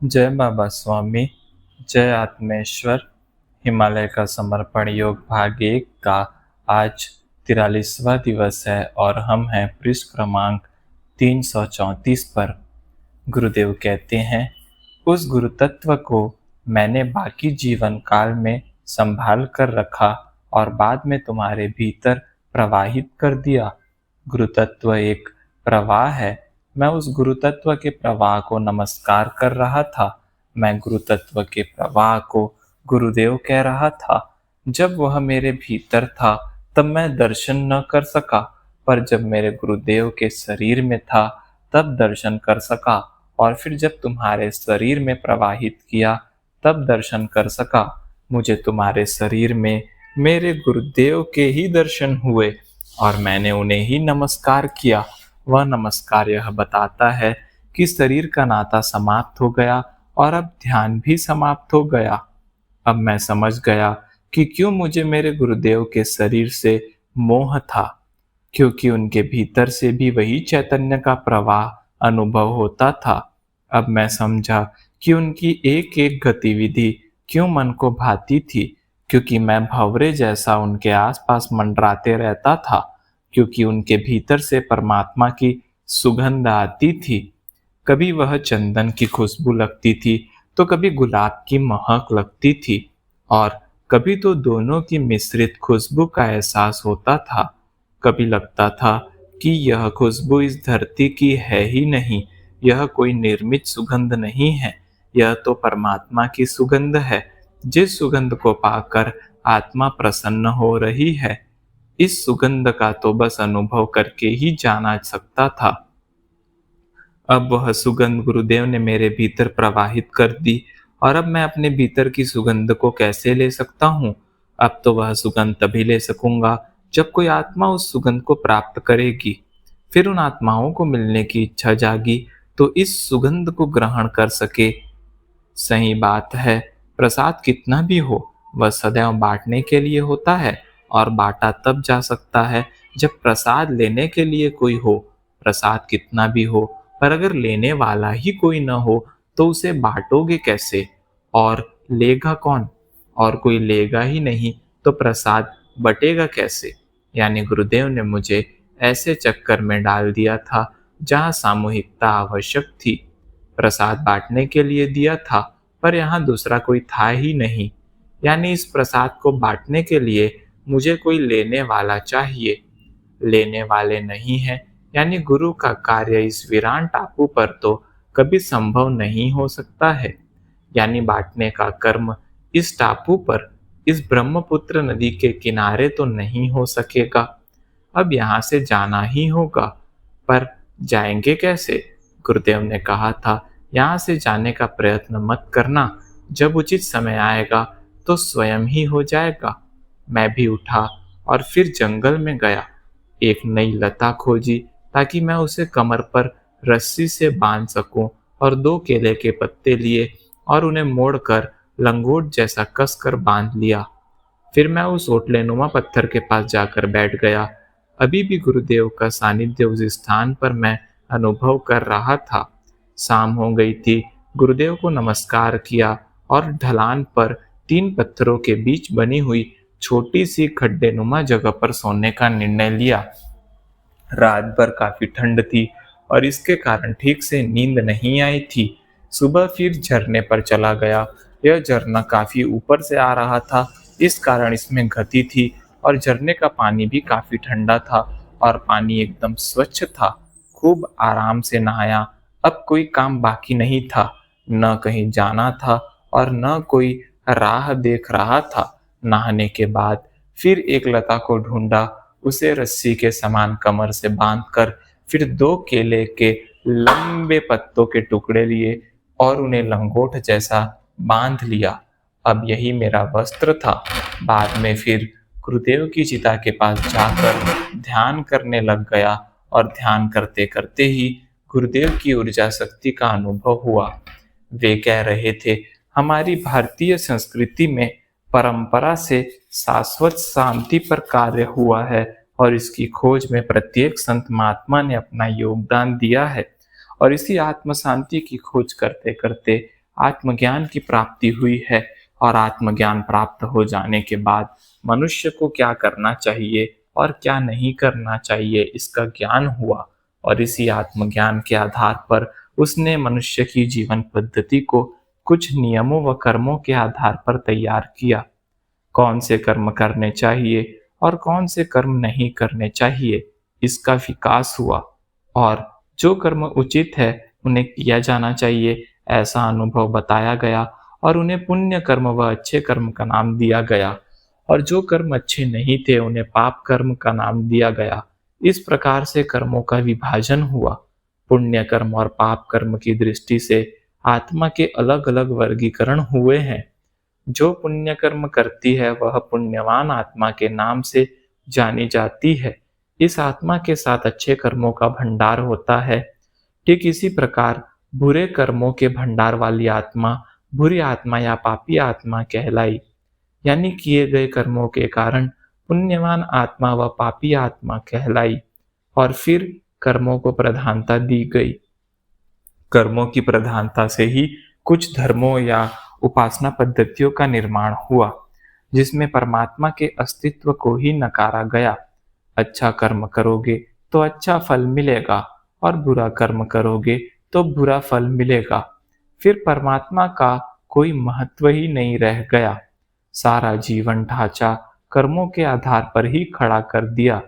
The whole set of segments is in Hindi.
जय बाबा स्वामी, जय आत्मेश्वर। हिमालय का समर्पण योग भाग 1 का आज 43वां दिवस है और हम हैं पृष्ठ क्रमांक 334 पर। गुरुदेव कहते हैं, उस गुरु तत्व को मैंने बाकी जीवन काल में संभाल कर रखा और बाद में तुम्हारे भीतर प्रवाहित कर दिया। गुरु तत्व एक प्रवाह है। मैं उस गुरु तत्व के प्रवाह को नमस्कार कर रहा था। मैं गुरु तत्व के प्रवाह को गुरुदेव कह रहा था। जब वह मेरे भीतर था तब मैं दर्शन न कर सका, पर जब मेरे गुरुदेव के शरीर में था तब दर्शन कर सका, और फिर जब तुम्हारे शरीर में प्रवाहित किया तब दर्शन कर सका। मुझे तुम्हारे शरीर में मेरे गुरुदेव के ही दर्शन हुए और मैंने उन्हें ही नमस्कार किया। वह नमस्कार यह बताता है कि शरीर का नाता समाप्त हो गया और अब ध्यान भी समाप्त हो गया। अब मैं समझ गया कि क्यों मुझे मेरे गुरुदेव के शरीर से मोह था, क्योंकि उनके भीतर से भी वही चैतन्य का प्रवाह अनुभव होता था। अब मैं समझा कि उनकी एक एक गतिविधि क्यों मन को भाती थी, क्योंकि मैं भंवरे जैसा उनके आसपास मंडराते रहता था, क्योंकि उनके भीतर से परमात्मा की सुगंध आती थी। कभी वह चंदन की खुशबू लगती थी तो कभी गुलाब की महक लगती थी, और कभी तो दोनों की मिश्रित खुशबू का एहसास होता था। कभी लगता था कि यह खुशबू इस धरती की है ही नहीं, यह कोई निर्मित सुगंध नहीं है, यह तो परमात्मा की सुगंध है, जिस सुगंध को पाकर आत्मा प्रसन्न हो रही है। इस सुगंध का तो बस अनुभव करके ही जाना सकता था। अब वह सुगंध गुरुदेव ने मेरे भीतर प्रवाहित कर दी, और अब मैं अपने भीतर की सुगंध को कैसे ले सकता हूँ? अब तो वह सुगंध तभी ले सकूंगा जब कोई आत्मा उस सुगंध को प्राप्त करेगी। फिर उन आत्माओं को मिलने की इच्छा जागी तो इस सुगंध को ग्रहण कर सके। सही बात है, प्रसाद कितना भी हो, वह सदैव बांटने के लिए होता है, और बांटा तब जा सकता है जब प्रसाद लेने के लिए कोई हो। प्रसाद कितना भी हो, पर अगर लेने वाला ही कोई न हो तो उसे बांटोगे कैसे? और लेगा कौन? और कोई लेगा ही नहीं तो प्रसाद बटेगा कैसे? यानी गुरुदेव ने मुझे ऐसे चक्कर में डाल दिया था जहाँ सामूहिकता आवश्यक थी। प्रसाद बांटने के लिए दिया था, पर यहाँ दूसरा कोई था ही नहीं। यानी इस प्रसाद को बांटने के लिए मुझे कोई लेने वाला चाहिए। लेने वाले नहीं हैं, यानी गुरु का कार्य इस वीरान टापू पर तो कभी संभव नहीं हो सकता है। यानी बांटने का कर्म इस टापू पर, इस ब्रह्मपुत्र नदी के किनारे तो नहीं हो सकेगा। अब यहाँ से जाना ही होगा, पर जाएंगे कैसे? गुरुदेव ने कहा था, यहाँ से जाने का प्रयत्न मत करना, जब उचित समय आएगा तो स्वयं ही हो जाएगा। मैं भी उठा और फिर जंगल में गया। एक नई लता खोजी ताकि मैं उसे कमर पर रस्सी से बांध सकूं, और 2 केले के पत्ते लिए और उन्हें मोड़कर लंगोट जैसा कसकर बांध लिया। फिर मैं उस ओटलेनुमा पत्थर के पास जाकर बैठ गया। अभी भी गुरुदेव का सानिध्य उस स्थान पर मैं अनुभव कर रहा था। शाम हो गई थी। गुरुदेव को नमस्कार किया और ढलान पर 3 पत्थरों के बीच बनी हुई छोटी सी खड्डेनुमा जगह पर सोने का निर्णय लिया। रात भर काफी ठंड थी और इसके कारण ठीक से नींद नहीं आई थी। सुबह फिर झरने पर चला गया। यह झरना काफी ऊपर से आ रहा था, इस कारण इसमें गति थी, और झरने का पानी भी काफी ठंडा था और पानी एकदम स्वच्छ था। खूब आराम से नहाया। अब कोई काम बाकी नहीं था, न कहीं जाना था और न कोई राह देख रहा था। नहाने के बाद फिर एक लता को ढूंढा, उसे रस्सी के समान कमर से बांधकर फिर 2 केले के लंबे पत्तों के टुकड़े लिए और उन्हें लंगोट जैसा बांध लिया। अब यही मेरा वस्त्र था। बाद में फिर गुरुदेव की चिता के पास जाकर ध्यान करने लग गया, और ध्यान करते करते ही गुरुदेव की ऊर्जा शक्ति का अनुभव हुआ। वे कह रहे थे, हमारी भारतीय संस्कृति में परंपरा से शाश्वत शांति पर कार्य हुआ है, और इसकी खोज में प्रत्येक संत महात्मा ने अपना योगदान दिया है, और इसी आत्म शांति की खोज करते करते आत्मज्ञान की प्राप्ति हुई है और आत्मज्ञान प्राप्त हो जाने के बाद मनुष्य को क्या करना चाहिए और क्या नहीं करना चाहिए इसका ज्ञान हुआ और इसी आत्मज्ञान के आधार पर उसने मनुष्य की जीवन पद्धति को कुछ नियमों व कर्मों के आधार पर तैयार किया। कौन से कर्म करने चाहिए और कौन से कर्म नहीं करने चाहिए इसका विकास हुआ और जो कर्म उचित है उन्हें किया जाना चाहिए ऐसा अनुभव बताया गया और उन्हें पुण्य कर्म व अच्छे कर्म का नाम दिया गया और जो कर्म अच्छे नहीं थे उन्हें पाप कर्म का नाम दिया गया। इस प्रकार से कर्मों का विभाजन हुआ। पुण्य कर्म और पाप कर्म की दृष्टि से आत्मा के अलग अलग वर्गीकरण हुए हैं। जो पुण्य कर्म करती है वह पुण्यवान आत्मा के नाम से जानी जाती है। इस आत्मा के साथ अच्छे कर्मों का भंडार होता है। ठीक इसी प्रकार बुरे कर्मों के भंडार वाली आत्मा बुरी आत्मा या पापी आत्मा कहलाई। यानी किए गए कर्मों के कारण पुण्यवान आत्मा व पापी आत्मा कहलाई और फिर कर्मों को प्रधानता दी गई। कर्मों की प्रधानता से ही कुछ धर्मों या उपासना पद्धतियों का निर्माण हुआ जिसमें परमात्मा के अस्तित्व को ही नकारा गया। अच्छा कर्म करोगे तो अच्छा फल मिलेगा और बुरा कर्म करोगे तो बुरा फल मिलेगा। फिर परमात्मा का कोई महत्व ही नहीं रह गया। सारा जीवन ढांचा कर्मों के आधार पर ही खड़ा कर दिया।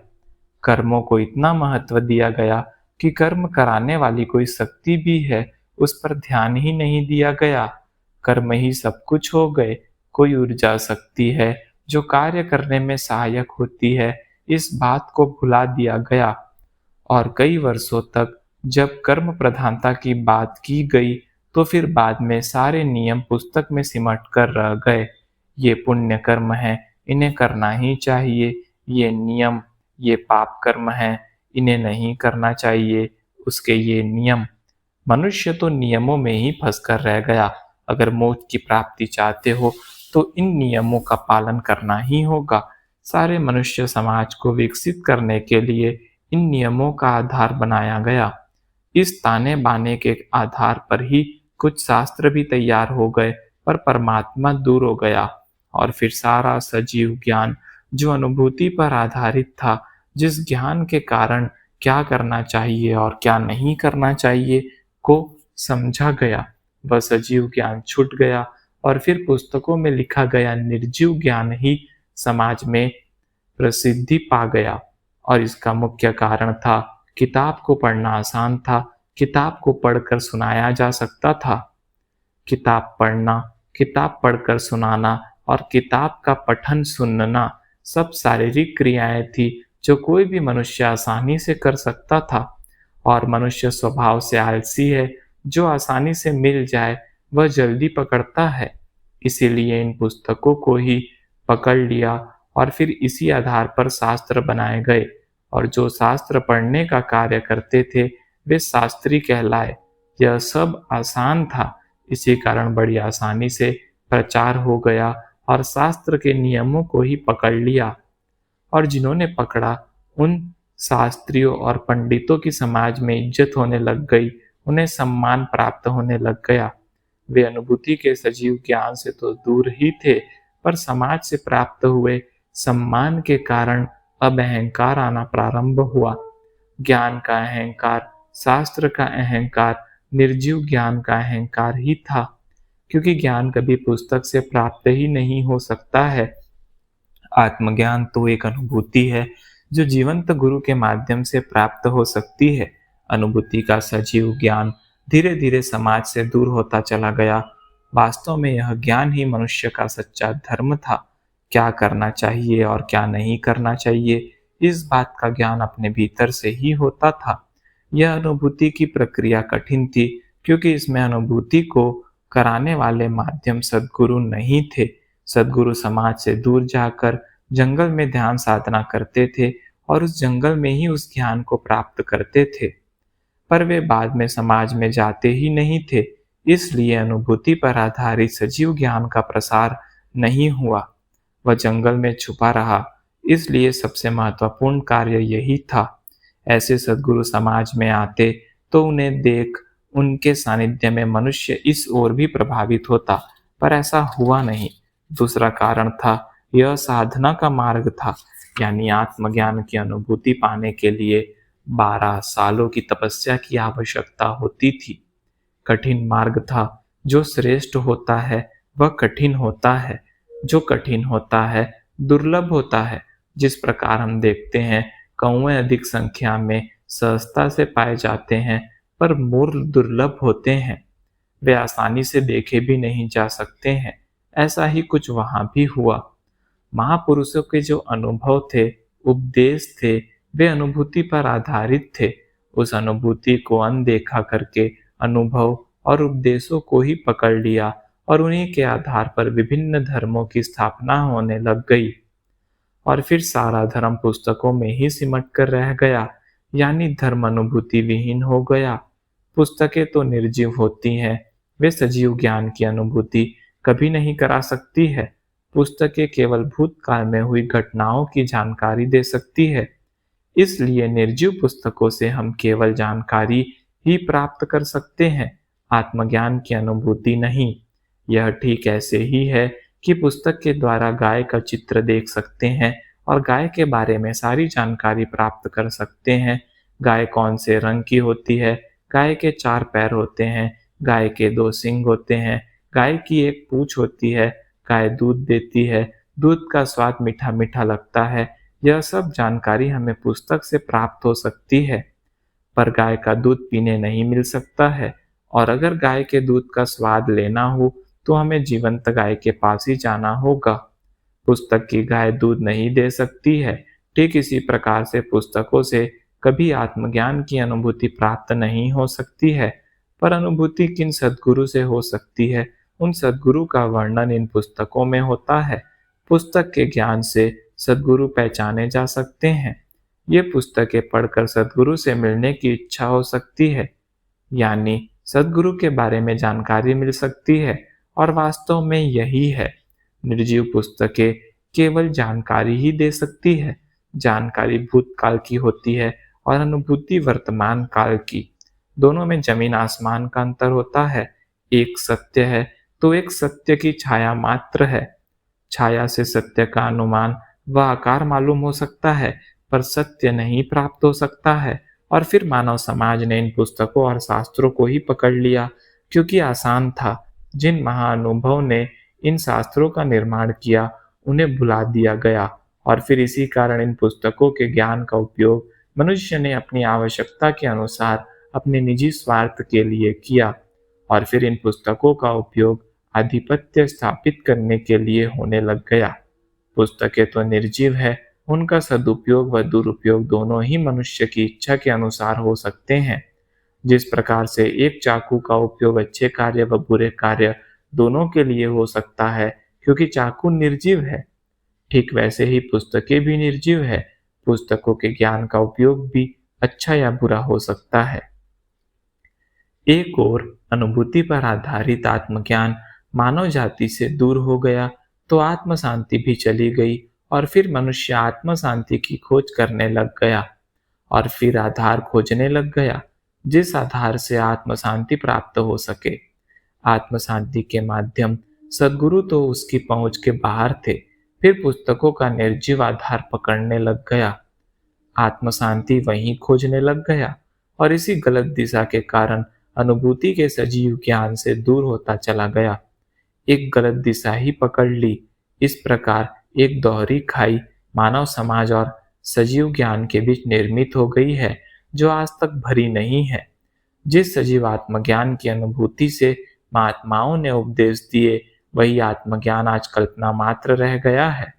कर्मों को इतना महत्व दिया गया कि कर्म कराने वाली कोई शक्ति भी है उस पर ध्यान ही नहीं दिया गया। कर्म ही सब कुछ हो गए। कोई ऊर्जा शक्ति है जो कार्य करने में सहायक होती है इस बात को भुला दिया गया और कई वर्षों तक जब कर्म प्रधानता की बात की गई तो फिर बाद में सारे नियम पुस्तक में सिमट कर रह गए। ये पुण्य कर्म है, इन्हें करना ही चाहिए। ये नियम, ये पाप कर्म है, इन्हें नहीं करना चाहिए। उसके ये नियम। मनुष्य तो नियमों में ही फंस कर रह गया। अगर मोक्ष की प्राप्ति चाहते हो तो इन नियमों का पालन करना ही होगा। सारे मनुष्य समाज को विकसित करने के लिए इन नियमों का आधार बनाया गया। इस ताने बाने के आधार पर ही कुछ शास्त्र भी तैयार हो गए पर परमात्मा दूर हो गया और फिर सारा सजीव ज्ञान जो अनुभूति पर आधारित था, जिस ज्ञान के कारण क्या करना चाहिए और क्या नहीं करना चाहिए को समझा गया, वह सजीव ज्ञान छूट गया और फिर पुस्तकों में लिखा गया निर्जीव ज्ञान ही समाज में प्रसिद्धि पा गया। और इसका मुख्य कारण था किताब को पढ़ना आसान था, किताब को पढ़कर सुनाया जा सकता था। किताब पढ़ना, किताब पढ़कर सुनाना और किताब का पठन सुनना सब शारीरिक क्रियाएं थी जो कोई भी मनुष्य आसानी से कर सकता था। और मनुष्य स्वभाव से आलसी है। जो आसानी से मिल जाए वह जल्दी पकड़ता है। इसीलिए इन पुस्तकों को ही पकड़ लिया और फिर इसी आधार पर शास्त्र बनाए गए और जो शास्त्र पढ़ने का कार्य करते थे वे शास्त्री कहलाए। यह सब आसान था, इसी कारण बड़ी आसानी से प्रचार हो गया और शास्त्र के नियमों को ही पकड़ लिया। और जिन्होंने पकड़ा उन शास्त्रियों और पंडितों की समाज में इज्जत होने लग गई, उन्हें सम्मान प्राप्त होने लग गया। वे अनुभूति के सजीव ज्ञान से तो दूर ही थे पर समाज से प्राप्त हुए सम्मान के कारण अब अहंकार आना प्रारंभ हुआ। ज्ञान का अहंकार, शास्त्र का अहंकार, निर्जीव ज्ञान का अहंकार ही था, क्योंकि ज्ञान कभी पुस्तक से प्राप्त ही नहीं हो सकता है। आत्मज्ञान तो एक अनुभूति है जो जीवंत गुरु के माध्यम से प्राप्त हो सकती है। अनुभूति का सजीव ज्ञान धीरे धीरे समाज से दूर होता चला गया। वास्तव में यह ज्ञान ही मनुष्य का सच्चा धर्म था। क्या करना चाहिए और क्या नहीं करना चाहिए, इस बात का ज्ञान अपने भीतर से ही होता था। यह अनुभूति की प्रक्रिया कठिन थी क्योंकि इसमें अनुभूति को कराने वाले माध्यम सद्गुरु नहीं थे। सद्गुरु समाज से दूर जाकर जंगल में ध्यान साधना करते थे और उस जंगल में ही उस ज्ञान को प्राप्त करते थे, पर वे बाद में समाज में जाते ही नहीं थे। इसलिए अनुभूति पर आधारित सजीव ज्ञान का प्रसार नहीं हुआ, वह जंगल में छुपा रहा। इसलिए सबसे महत्वपूर्ण कार्य यही था। ऐसे सद्गुरु समाज में आते तो उन्हें देख उनके सानिध्य में मनुष्य इस ओर भी प्रभावित होता, पर ऐसा हुआ नहीं। दूसरा कारण था, यह साधना का मार्ग था, यानी आत्मज्ञान की अनुभूति पाने के लिए 12 सालों की तपस्या की आवश्यकता होती थी। कठिन मार्ग था। जो श्रेष्ठ होता है वह कठिन होता है, जो कठिन होता है दुर्लभ होता है। जिस प्रकार हम देखते हैं, कौवे अधिक संख्या में सहजता से पाए जाते हैं, पर मोर दुर्लभ होते हैं। वे आसानी से देखे भी नहीं जा सकते हैं। ऐसा ही कुछ वहां भी हुआ। महापुरुषों के जो अनुभव थे, उपदेश थे, वे अनुभूति पर आधारित थे। उस अनुभूति को अनदेखा करके अनुभव और उपदेशों को ही पकड़ लिया और उन्हीं के आधार पर विभिन्न धर्मों की स्थापना होने लग गई। और फिर सारा धर्म पुस्तकों में ही सिमट कर रह गया, यानी धर्म अनुभूति विहीन हो गया। पुस्तकें तो निर्जीव होती हैं, वे सजीव ज्ञान की अनुभूति कभी नहीं करा सकती है। पुस्तकें केवल भूतकाल में हुई घटनाओं की जानकारी दे सकती है। इसलिए निर्जीव पुस्तकों से हम केवल जानकारी ही प्राप्त कर सकते हैं, आत्मज्ञान की अनुभूति नहीं। यह ठीक ऐसे ही है कि पुस्तक के द्वारा गाय का चित्र देख सकते हैं और गाय के बारे में सारी जानकारी प्राप्त कर सकते हैं। गाय कौन से रंग की होती है, गाय के 4 पैर होते हैं, गाय के 2 सींग होते हैं, गाय की एक पूंछ होती है, गाय दूध देती है, दूध का स्वाद मीठा मीठा लगता है। यह सब जानकारी हमें पुस्तक से प्राप्त हो सकती है, पर गाय का दूध पीने नहीं मिल सकता है। और अगर गाय के दूध का स्वाद लेना हो तो हमें जीवंत गाय के पास ही जाना होगा। पुस्तक की गाय दूध नहीं दे सकती है। ठीक इसी प्रकार से पुस्तकों से कभी आत्मज्ञान की अनुभूति प्राप्त नहीं हो सकती है, पर अनुभूति किन सद्गुरु से हो सकती है, उन सद्गुरु का वर्णन इन पुस्तकों में होता है। पुस्तक के ज्ञान से सद्गुरु पहचाने जा सकते हैं। ये पुस्तकें पढ़कर सद्गुरु से मिलने की इच्छा हो सकती है, यानी सद्गुरु के बारे में जानकारी मिल सकती है। और वास्तव में यही है। निर्जीव पुस्तकें केवल जानकारी ही दे सकती है। जानकारी भूतकाल की होती है और अनुभूति वर्तमान काल की। दोनों में जमीन आसमान का अंतर होता है। एक सत्य है तो एक सत्य की छाया मात्र है। छाया से सत्य का अनुमान व आकार मालूम हो सकता है, पर सत्य नहीं प्राप्त हो सकता है। और फिर मानव समाज ने इन पुस्तकों और शास्त्रों को ही पकड़ लिया, क्योंकि आसान था। जिन महाअनुभव ने इन शास्त्रों का निर्माण किया, उन्हें भुला दिया गया। और फिर इसी कारण इन पुस्तकों के ज्ञान का उपयोग मनुष्य ने अपनी आवश्यकता के अनुसार अपने निजी स्वार्थ के लिए किया। और फिर इन पुस्तकों का उपयोग आधिपत्य स्थापित करने के लिए होने लग गया। पुस्तकें तो निर्जीव है, उनका सदुपयोग व दुरुपयोग दोनों ही मनुष्य की इच्छा के अनुसार हो सकते हैं। जिस प्रकार से एक चाकू का उपयोग अच्छे कार्य व बुरे कार्य दोनों के लिए हो सकता है, क्योंकि चाकू निर्जीव है, ठीक वैसे ही पुस्तकें भी निर्जीव है। पुस्तकों के ज्ञान का उपयोग भी अच्छा या बुरा हो सकता है। एक ओर अनुभूति पर आधारित आत्मज्ञान मानव जाति से दूर हो गया, तो आत्म शांति भी चली गई। और फिर मनुष्य आत्म शांति की खोज करने लग गया और फिर आधार खोजने लग गया, जिस आधार से आत्म शांति प्राप्त हो सके। आत्म शांति के माध्यम सद्गुरु तो उसकी पहुंच के बाहर थे, फिर पुस्तकों का निर्जीव आधार पकड़ने लग गया। आत्म शांति वहीं खोजने लग गया और इसी गलत दिशा के कारण अनुभूति के सजीव ज्ञान से दूर होता चला गया। एक गलत दिशा ही पकड़ ली। इस प्रकार एक दोहरी खाई मानव समाज और सजीव ज्ञान के बीच निर्मित हो गई है, जो आज तक भरी नहीं है। जिस सजीव आत्मज्ञान की अनुभूति से महात्माओं ने उपदेश दिए, वही आत्मज्ञान आज कल्पना मात्र रह गया है।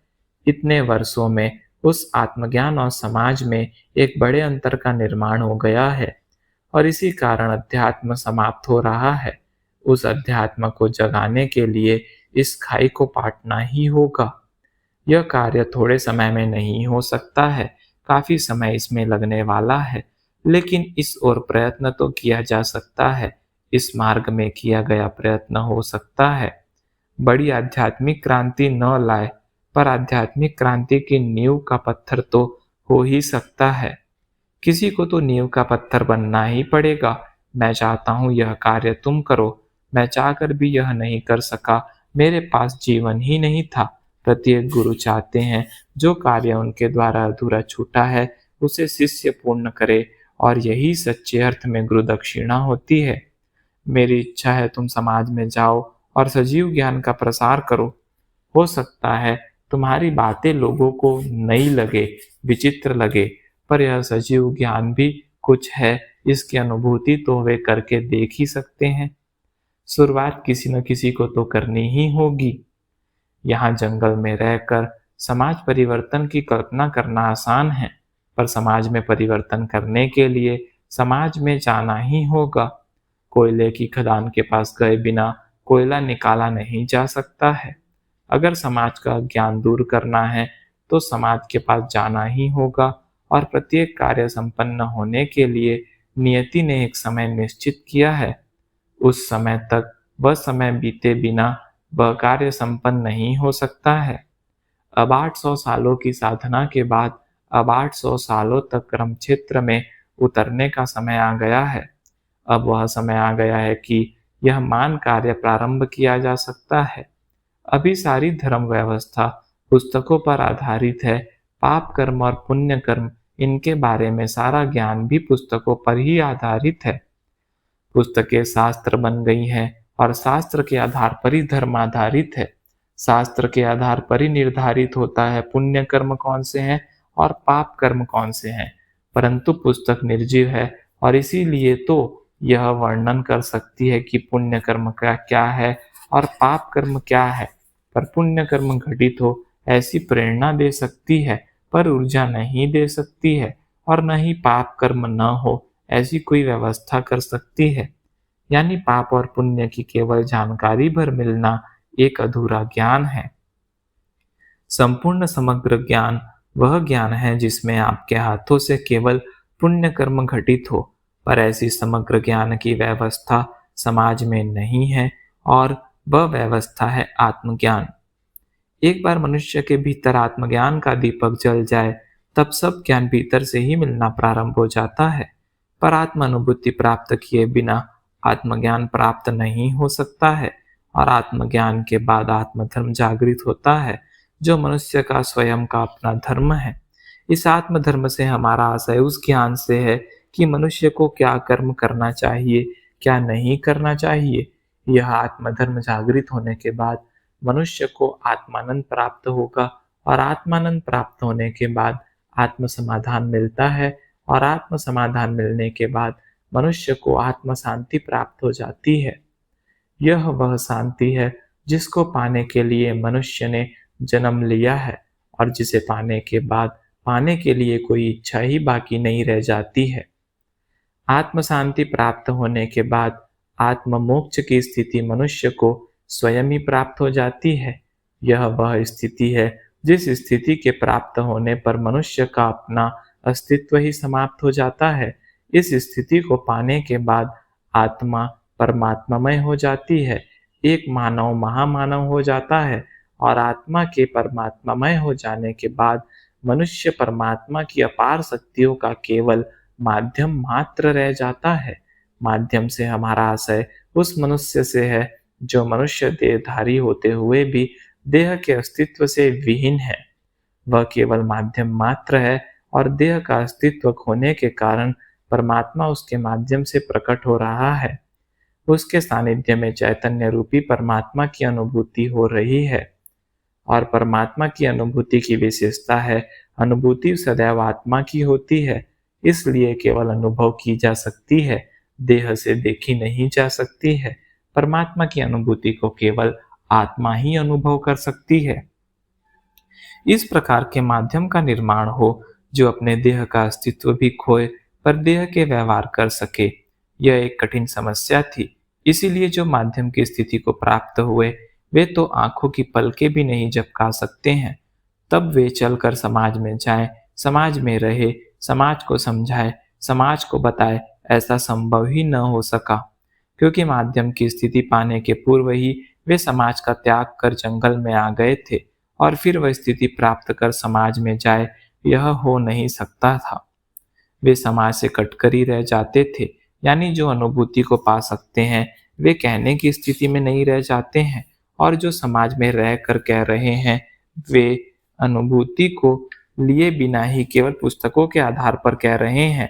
इतने वर्षों में उस आत्मज्ञान और समाज में एक बड़े अंतर का निर्माण हो गया है और इसी कारण अध्यात्म समाप्त हो रहा है। उस अध्यात्म को जगाने के लिए इस खाई को पाटना ही होगा। यह कार्य थोड़े समय में नहीं हो सकता है, काफी समय इसमें लगने वाला है, लेकिन इस ओर प्रयत्न तो किया जा सकता है। इस मार्ग में किया गया प्रयत्न हो सकता है। बड़ी आध्यात्मिक क्रांति न लाए, पर आध्यात्मिक क्रांति की नींव का पत्थर तो हो ही सकता है। किसी को तो नींव का पत्थर बनना ही पड़ेगा, मैं चाहता हूँ यह कार्य तुम करो, मैं चाहकर भी यह नहीं कर सका, मेरे पास जीवन ही नहीं था। प्रत्येक गुरु चाहते हैं जो कार्य उनके द्वारा अधूरा छूटा है उसे शिष्य पूर्ण करे, और यही सच्चे अर्थ में गुरु दक्षिणा होती है। मेरी इच्छा है तुम समाज में जाओ और सजीव ज्ञान का प्रसार करो। हो सकता है तुम्हारी बातें लोगों को नई लगे, विचित्र लगे, पर यह सजीव ज्ञान भी कुछ है, इसकी अनुभूति तो वे करके देख ही सकते हैं। शुरुआत किसी न किसी को तो करनी ही होगी। यहाँ जंगल में रहकर समाज परिवर्तन की कल्पना करना आसान है, पर समाज में परिवर्तन करने के लिए समाज में जाना ही होगा। कोयले की खदान के पास गए बिना कोयला निकाला नहीं जा सकता है। अगर समाज का ज्ञान दूर करना है तो समाज के पास जाना ही होगा, और प्रत्येक कार्य संपन्न होने के लिए नियति ने एक समय निश्चित किया है। उस समय तक वह समय बीते बिना वह कार्य संपन्न नहीं हो सकता है। अब 800 सालों की साधना के बाद अब 800 सालों तक कर्म क्षेत्र में उतरने का समय आ गया है। अब वह समय आ गया है कि यह मान कार्य प्रारंभ किया जा सकता है। अभी सारी धर्म व्यवस्था पुस्तकों पर आधारित है। पाप कर्म और पुण्य कर्म, इनके बारे में सारा ज्ञान भी पुस्तकों पर ही आधारित है। पुस्तकें शास्त्र बन गई हैं और शास्त्र के आधार पर ही धर्म आधारित है। शास्त्र के आधार पर ही निर्धारित होता है पुण्य कर्म कौन से हैं और पाप कर्म कौन से हैं। परंतु पुस्तक निर्जीव है और इसीलिए तो यह वर्णन कर सकती है कि पुण्य कर्म का क्या है और पाप कर्म क्या है। पर पुण्य कर्म घटित हो ऐसी प्रेरणा दे सकती है, पर ऊर्जा नहीं दे सकती है, और न ही पाप कर्म न हो ऐसी कोई व्यवस्था कर सकती है। यानी पाप और पुण्य की केवल जानकारी भर मिलना एक अधूरा ज्ञान है। संपूर्ण समग्र ज्ञान वह ज्ञान है जिसमें आपके हाथों से केवल पुण्य कर्म घटित हो, पर ऐसी समग्र ज्ञान की व्यवस्था समाज में नहीं है, और वह व्यवस्था है आत्मज्ञान। एक बार मनुष्य के भीतर आत्मज्ञान का दीपक जल जाए तब सब ज्ञान भीतर से ही मिलना प्रारंभ हो जाता है। पर आत्म अनुभूति प्राप्त किए बिना आत्मज्ञान प्राप्त नहीं हो सकता है, और आत्मज्ञान के बाद आत्मधर्म जागृत होता है, जो मनुष्य का स्वयं का अपना धर्म है। इस आत्मधर्म से हमारा आशय उस ज्ञान से है कि मनुष्य को क्या कर्म करना चाहिए, क्या नहीं करना चाहिए। यह आत्मधर्म जागृत होने के बाद मनुष्य को आत्मानंद प्राप्त होगा, और आत्मानंद प्राप्त होने के बाद आत्म समाधान मिलता है, और आत्म समाधान मिलने के बाद मनुष्य को आत्म शांति प्राप्त हो जाती है। यह वह शांति है जिसको पाने के लिए मनुष्य ने जन्म लिया है, और जिसे पाने के बाद पाने के लिए कोई इच्छा ही बाकी नहीं रह जाती है। आत्म शांति प्राप्त होने के बाद आत्म मोक्ष की स्थिति मनुष्य को स्वयं ही प्राप्त हो जाती है। यह वह स्थिति है जिस स्थिति के प्राप्त होने पर मनुष्य का अपना अस्तित्व ही समाप्त हो जाता है। इस स्थिति को पाने के बाद आत्मा परमात्मामय हो जाती है। एक मानव महामानव हो जाता है, और आत्मा के परमात्मामय हो जाने के बाद मनुष्य परमात्मा की अपार शक्तियों का केवल माध्यम मात्र रह जाता है। माध्यम से हमारा आशय उस मनुष्य से है जो मनुष्य देहधारी होते हुए भी देह के अस्तित्व से विहीन है। वह केवल माध्यम मात्र है, और देह का अस्तित्व खोने के कारण परमात्मा उसके माध्यम से प्रकट हो रहा है। उसके सानिध्य में चैतन्य रूपी परमात्मा की अनुभूति हो रही है, और परमात्मा की अनुभूति की विशेषता है अनुभूति सदैव आत्मा की होती है, इसलिए केवल अनुभव की जा सकती है, देह से देखी नहीं जा सकती है। परमात्मा की अनुभूति को केवल आत्मा ही अनुभव कर सकती है। इस प्रकार के माध्यम का निर्माण हो जो अपने देह का अस्तित्व भी खोए पर देह के व्यवहार कर सके, यह एक कठिन समस्या थी। इसीलिए जो माध्यम की स्थिति को प्राप्त हुए वे तो आंखों की पलकें भी नहीं झपका सकते हैं। तब वे चलकर समाज में जाएं, समाज में रहे, समाज को समझाए, समाज को बताए, ऐसा संभव ही न हो सका, क्योंकि माध्यम की स्थिति पाने के पूर्व ही वे समाज का त्याग कर जंगल में आ गए थे, और फिर वह स्थिति प्राप्त कर समाज में जाए, यह हो नहीं सकता था। वे समाज से कटकर ही रह जाते थे, यानी जो अनुभूति को पा सकते हैं वे कहने की स्थिति में नहीं रह जाते हैं, और जो समाज में रह कर कह रहे हैं वे अनुभूति को लिए बिना ही केवल पुस्तकों के आधार पर कह रहे हैं।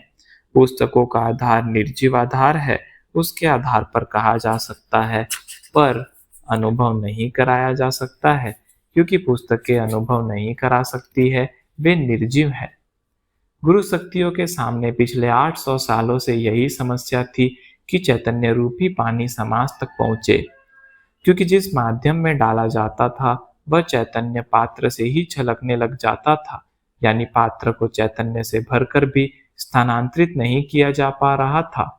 पुस्तकों का आधार निर्जीव आधार है, उसके आधार पर कहा जा सकता है, पर अनुभव नहीं कराया जा सकता है, क्योंकि पुस्तकें अनुभव नहीं करा सकती है, वे निर्जीव है। गुरु शक्तियों के सामने पिछले 800 सालों से यही समस्या थी कि चैतन्य रूपी पानी समाज तक पहुंचे, क्योंकि जिस माध्यम में डाला जाता था वह चैतन्य पात्र से ही छलकने लग जाता था, यानी पात्र को चैतन्य से भरकर भी स्थानांतरित नहीं किया जा पा रहा था।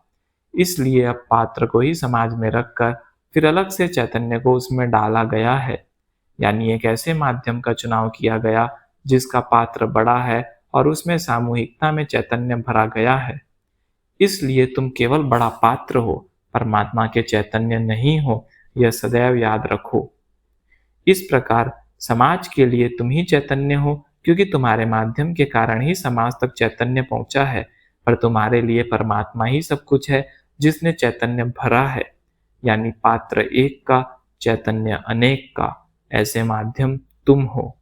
इसलिए अब पात्र को ही समाज में रखकर फिर अलग से चैतन्य को उसमें डाला गया है, यानी एक ऐसे माध्यम का चुनाव किया गया जिसका पात्र बड़ा है और उसमें सामूहिकता में चैतन्य भरा गया है। इसलिए तुम केवल बड़ा पात्र हो, परमात्मा के चैतन्य नहीं हो, यह सदैव याद रखो। इस प्रकार समाज के लिए तुम ही चैतन्य हो, क्योंकि तुम्हारे माध्यम के कारण ही समाज तक चैतन्य पहुंचा है, पर तुम्हारे लिए परमात्मा ही सब कुछ है जिसने चैतन्य भरा है, यानी पात्र एक का चैतन्य अनेक का, ऐसे माध्यम तुम हो।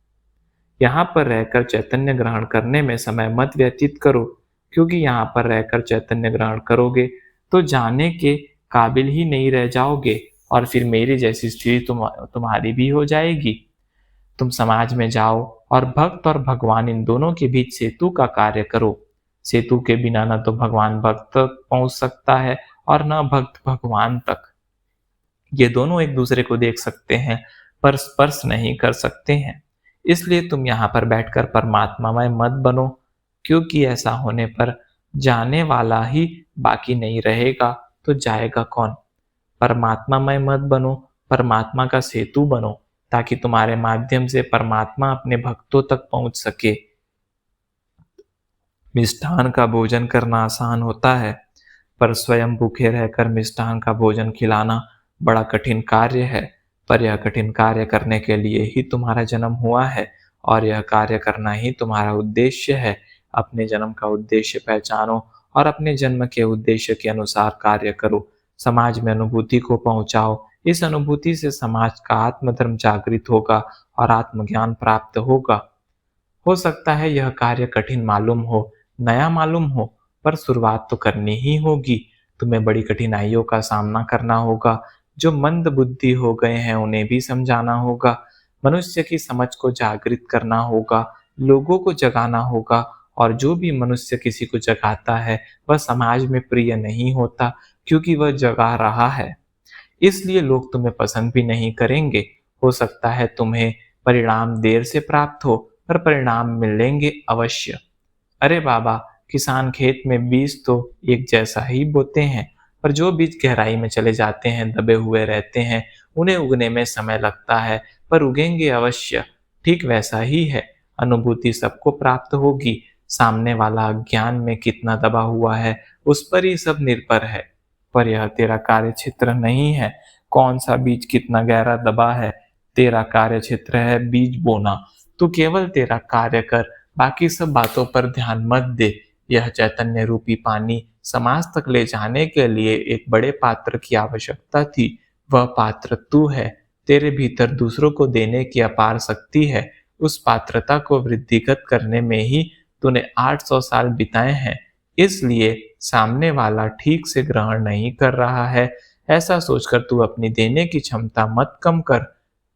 यहाँ पर रहकर चैतन्य ग्रहण करने में समय मत व्यतीत करो, क्योंकि यहाँ पर रहकर चैतन्य ग्रहण करोगे तो जाने के काबिल ही नहीं रह जाओगे, और फिर मेरी जैसी स्थिति तुम्हारी भी हो जाएगी। तुम समाज में जाओ और भक्त और भगवान इन दोनों के बीच सेतु का कार्य करो। सेतु के बिना न तो भगवान भक्त तक पहुंच सकता है और न भक्त भगवान तक। ये दोनों एक दूसरे को देख सकते हैं पर स्पर्श नहीं कर सकते हैं। इसलिए तुम यहाँ पर बैठकर परमात्मामय मत बनो, क्योंकि ऐसा होने पर जाने वाला ही बाकी नहीं रहेगा तो जाएगा कौन। परमात्मामय मत बनो, परमात्मा का सेतु बनो, ताकि तुम्हारे माध्यम से परमात्मा अपने भक्तों तक पहुंच सके। मिष्ठान का भोजन करना आसान होता है, पर स्वयं भूखे रहकर मिष्ठान का भोजन खिलाना बड़ा कठिन कार्य है। पर यह कठिन कार्य करने के लिए ही तुम्हारा जन्म हुआ है, और यह कार्य करना ही तुम्हारा उद्देश्य है। अपने जन्म का उद्देश्य पहचानो और अपने जन्म के उद्देश्य के अनुसार कार्य करो। समाज में अनुभूति को पहुंचाओ। इस अनुभूति से समाज का आत्मधर्म जागृत होगा और आत्मज्ञान प्राप्त होगा। हो सकता है यह कार्य कठिन मालूम हो, नया मालूम हो, पर शुरुआत तो करनी ही होगी। तुम्हें बड़ी कठिनाइयों का सामना करना होगा। जो मंद बुद्धि हो गए हैं उन्हें भी समझाना होगा। मनुष्य की समझ को जागृत करना होगा, लोगों को जगाना होगा, और जो भी मनुष्य किसी को जगाता है वह समाज में प्रिय नहीं होता, क्योंकि वह जगा रहा है। इसलिए लोग तुम्हें पसंद भी नहीं करेंगे। हो सकता है तुम्हें परिणाम देर से प्राप्त हो, पर परिणाम मिलेंगे अवश्य। अरे बाबा, किसान खेत में बीज तो एक जैसा ही बोते हैं, पर जो बीज गहराई में चले जाते हैं, दबे हुए रहते हैं, उन्हें उगने में समय लगता है, पर उगेंगे अवश्य। ठीक वैसा ही है, अनुभूति सबको प्राप्त होगी। सामने वाला अज्ञान में कितना दबा हुआ है उस पर ही सब निर्भर है, पर यह तेरा कार्य क्षेत्र नहीं है। कौन सा बीज कितना गहरा दबा है, तेरा कार्य क्षेत्र है बीज बोना। तू केवल तेरा कार्य कर, बाकी सब बातों पर ध्यान मत दे। यह चैतन्य रूपी पानी समाज तक ले जाने के लिए एक बड़े पात्र की आवश्यकता थी। वह पात्र तू है। तेरे भीतर दूसरों को देने की अपार शक्ति है। उस पात्रता को वृद्धिगत करने में ही तूने 800 साल बिताए हैं। इसलिए सामने वाला ठीक से ग्रहण नहीं कर रहा है, ऐसा सोचकर तू अपनी देने की क्षमता मत कम कर।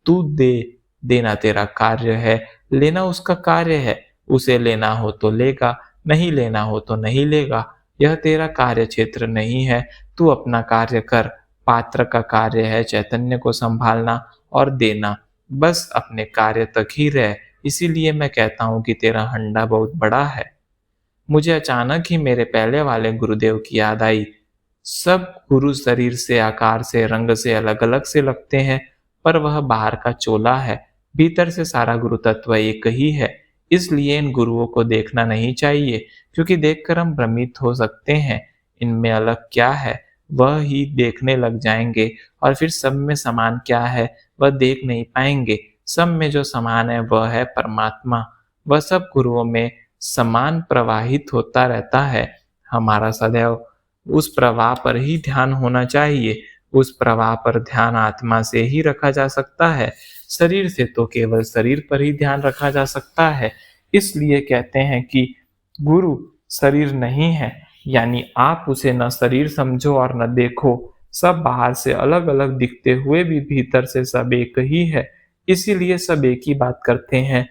तू दे, देना तेरा कार्य है, लेना उसका कार्य है। उसे लेना हो तो लेगा, नहीं लेना हो तो नहीं लेगा। यह तेरा कार्य क्षेत्र नहीं है। तू अपना कार्य कर। पात्र का कार्य है चैतन्य को संभालना और देना। बस अपने कार्य तक ही रह। इसीलिए मैं कहता हूँ कि तेरा हंडा बहुत बड़ा है। मुझे अचानक ही मेरे पहले वाले गुरुदेव की याद आई। सब गुरु शरीर से, आकार से, रंग से अलग अलग से लगते हैं, पर वह बाहर का चोला है, भीतर से सारा गुरु तत्व एक ही है। इसलिए इन गुरुओं को देखना नहीं चाहिए, क्योंकि देखकर हम भ्रमित हो सकते हैं। इनमें अलग क्या है वह ही देखने लग जाएंगे, और फिर सब में समान क्या है वह देख नहीं पाएंगे। सब में जो समान है वह है परमात्मा। वह सब गुरुओं में समान प्रवाहित होता रहता है। हमारा सदैव उस प्रवाह पर ही ध्यान होना चाहिए। उस प्रवाह पर ध्यान आत्मा से ही रखा जा सकता है। शरीर से तो केवल शरीर पर ही ध्यान रखा जा सकता है। इसलिए कहते हैं कि गुरु शरीर नहीं है, यानी आप उसे न शरीर समझो और न देखो। सब बाहर से अलग-अलग दिखते हुए भी भीतर से सब एक ही है। इसीलिए सब एक ही बात करते हैं।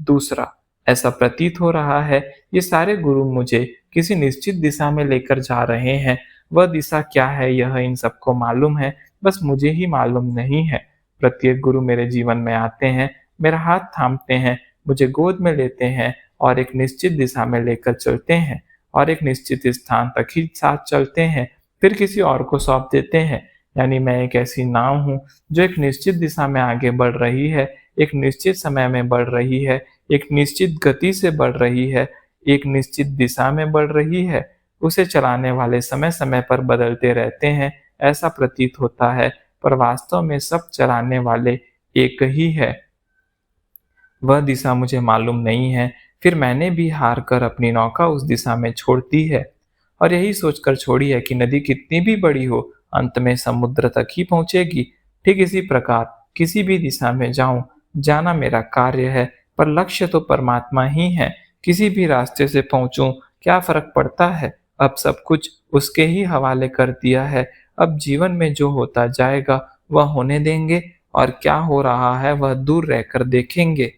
दूसरा, ऐसा प्रतीत हो रहा है ये सारे गुरु मुझे किसी निश्चित दिशा में लेकर जा रहे हैं। वह दिशा क्या है यह इन सबको मालूम है, बस मुझे ही मालूम नहीं है। प्रत्येक गुरु मेरे जीवन में आते हैं, मेरा हाथ थामते हैं, मुझे गोद में लेते हैं और एक निश्चित दिशा में लेकर चलते हैं और एक निश्चित स्थान तक ही साथ चलते हैं, फिर किसी और को सौंप देते हैं। यानी मैं एक ऐसी नाव हूँ जो एक निश्चित दिशा में आगे बढ़ रही है, एक निश्चित समय में बढ़ रही है, एक निश्चित गति से बढ़ रही है, एक निश्चित दिशा में बढ़ रही है। उसे चलाने वाले समय-समय पर बदलते रहते हैं, ऐसा प्रतीत होता है, पर वास्तव में सब चलाने वाले एक ही है। वह दिशा मुझे मालूम नहीं है, फिर मैंने भी हार कर अपनी नौका उस दिशा में छोड़ दी है और यही सोचकर छोड़ी है कि नदी कितनी भी बड़ी हो, अंत में समुद्र तक ही पहुँचेगी। ठीक इसी प्रकार किसी भी दिशा में जाऊँ, जाना मेरा कार्य है, पर लक्ष्य तो परमात्मा ही है। किसी भी रास्ते से पहुँचूँ, क्या फ़र्क पड़ता है? अब सब कुछ उसके ही हवाले कर दिया है। अब जीवन में जो होता जाएगा, वह होने देंगे और क्या हो रहा है, वह दूर रहकर देखेंगे।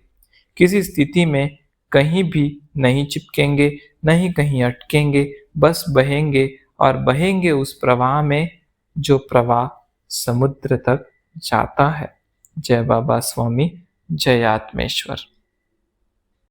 किसी स्थिति में कहीं भी नहीं चिपकेंगे, न ही कहीं अटकेंगे, बस बहेंगे और बहेंगे उस प्रवाह में, जो प्रवाह समुद्र तक जाता है। जय बाबा स्वामी, जय आत्मेश्वर।